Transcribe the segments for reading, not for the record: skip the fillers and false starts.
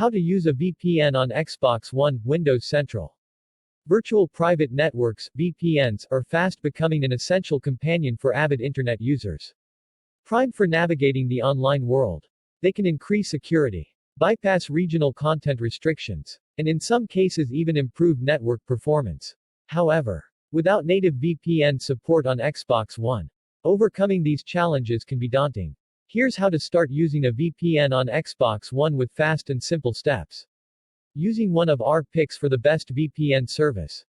How to use a VPN on Xbox One, Windows Central. Virtual private networks, VPNs, are fast becoming an essential companion for avid internet users. Primed for navigating the online world. They can increase security, bypass regional content restrictions, and in some cases even improve network performance. However, without native VPN support on Xbox One, overcoming these challenges can be daunting. Here's how to start using a VPN on Xbox One with fast and simple steps. Using one of our picks for the best VPN service.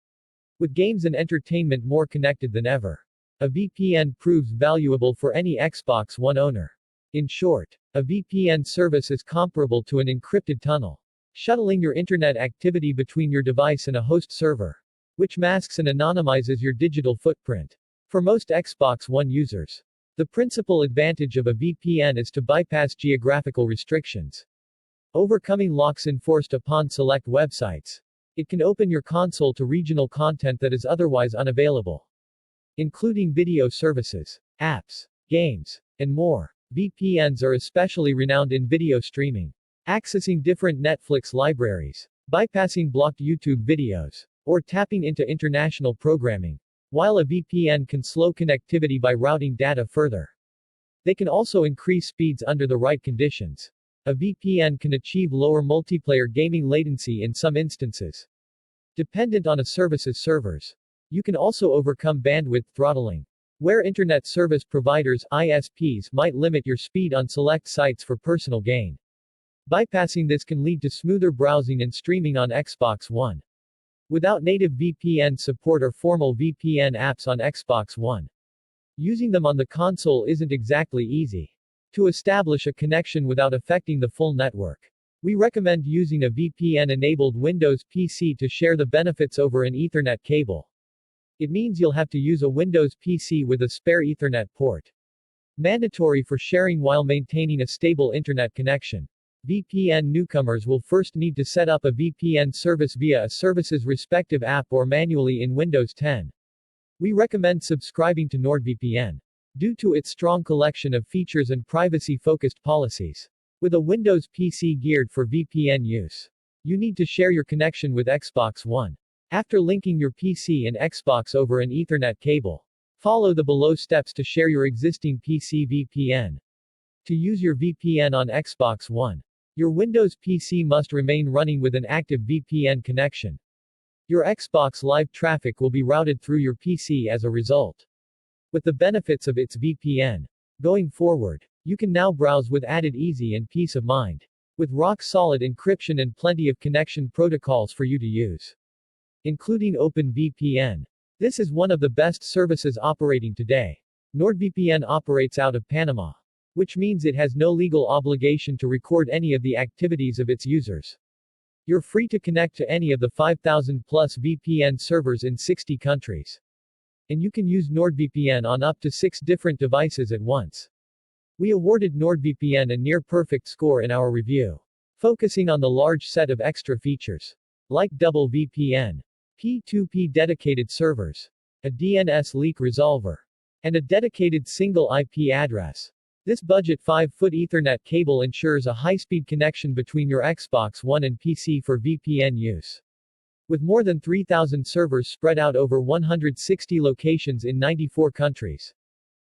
With games and entertainment more connected than ever, a VPN proves valuable for any Xbox One owner. In short, a VPN service is comparable to an encrypted tunnel, shuttling your internet activity between your device and a host server, which masks and anonymizes your digital footprint. For most Xbox One users, the principal advantage of a VPN is to bypass geographical restrictions, overcoming locks enforced upon select websites. It can open your console to regional content that is otherwise unavailable, including video services, apps, games, and more. VPNs are especially renowned in video streaming, accessing different Netflix libraries, bypassing blocked YouTube videos, or tapping into international programming. While a VPN can slow connectivity by routing data further, they can also increase speeds under the right conditions. A VPN can achieve lower multiplayer gaming latency in some instances, dependent on a service's servers. You can also overcome bandwidth throttling, where internet service providers (ISPs) might limit your speed on select sites for personal gain. Bypassing this can lead to smoother browsing and streaming on Xbox One. Without native VPN support or formal VPN apps on Xbox One, using them on the console isn't exactly easy. To establish a connection without affecting the full network, we recommend using a VPN-enabled Windows PC to share the benefits over an Ethernet cable. It means you'll have to use a Windows PC with a spare Ethernet port. Mandatory for sharing while maintaining a stable internet connection. VPN newcomers will first need to set up a VPN service via a service's respective app or manually in Windows 10. We recommend subscribing to NordVPN, due to its strong collection of features and privacy-focused policies. With a Windows PC geared for VPN use, you need to share your connection with Xbox One. After linking your PC and Xbox over an Ethernet cable, follow the below steps to share your existing PC VPN. To use your VPN on Xbox One, your Windows PC must remain running with an active VPN connection. Your Xbox Live traffic will be routed through your PC as a result. With the benefits of its VPN, going forward, you can now browse with added ease and peace of mind. With rock-solid encryption and plenty of connection protocols for you to use, including OpenVPN. This is one of the best services operating today. NordVPN operates out of Panama, which means it has no legal obligation to record any of the activities of its users. You're free to connect to any of the 5,000 plus VPN servers in 60 countries. And you can use NordVPN on up to 6 different devices at once. We awarded NordVPN a near-perfect score in our review, focusing on the large set of extra features, like double VPN, P2P dedicated servers, a DNS leak resolver, and a dedicated single IP address. This budget 5-foot Ethernet cable ensures a high-speed connection between your Xbox One and PC for VPN use. With more than 3,000 servers spread out over 160 locations in 94 countries,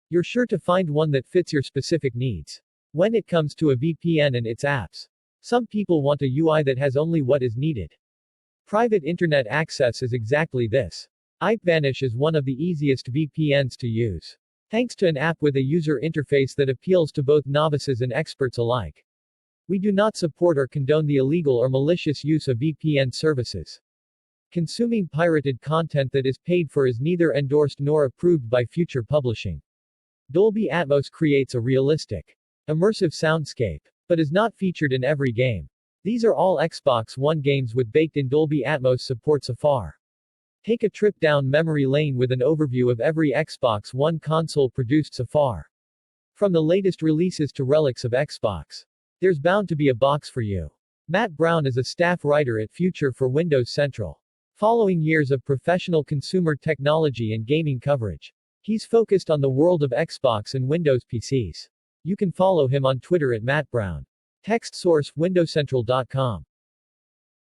you're sure to find one that fits your specific needs. When it comes to a VPN and its apps, some people want a UI that has only what is needed. Private internet access is exactly this. iVanish is one of the easiest VPNs to use, thanks to an app with a user interface that appeals to both novices and experts alike. We do not support or condone the illegal or malicious use of VPN services. Consuming pirated content that is paid for is neither endorsed nor approved by Future Publishing. Dolby Atmos creates a realistic, immersive soundscape, but is not featured in every game. These are all Xbox One games with baked-in Dolby Atmos support so far. Take a trip down memory lane with an overview of every Xbox One console produced so far. From the latest releases to relics of Xbox, there's bound to be a box for you. Matt Brown is a staff writer at Future for Windows Central. Following years of professional consumer technology and gaming coverage, he's focused on the world of Xbox and Windows PCs. You can follow him on Twitter at Matt Brown. Text source: windowcentral.com.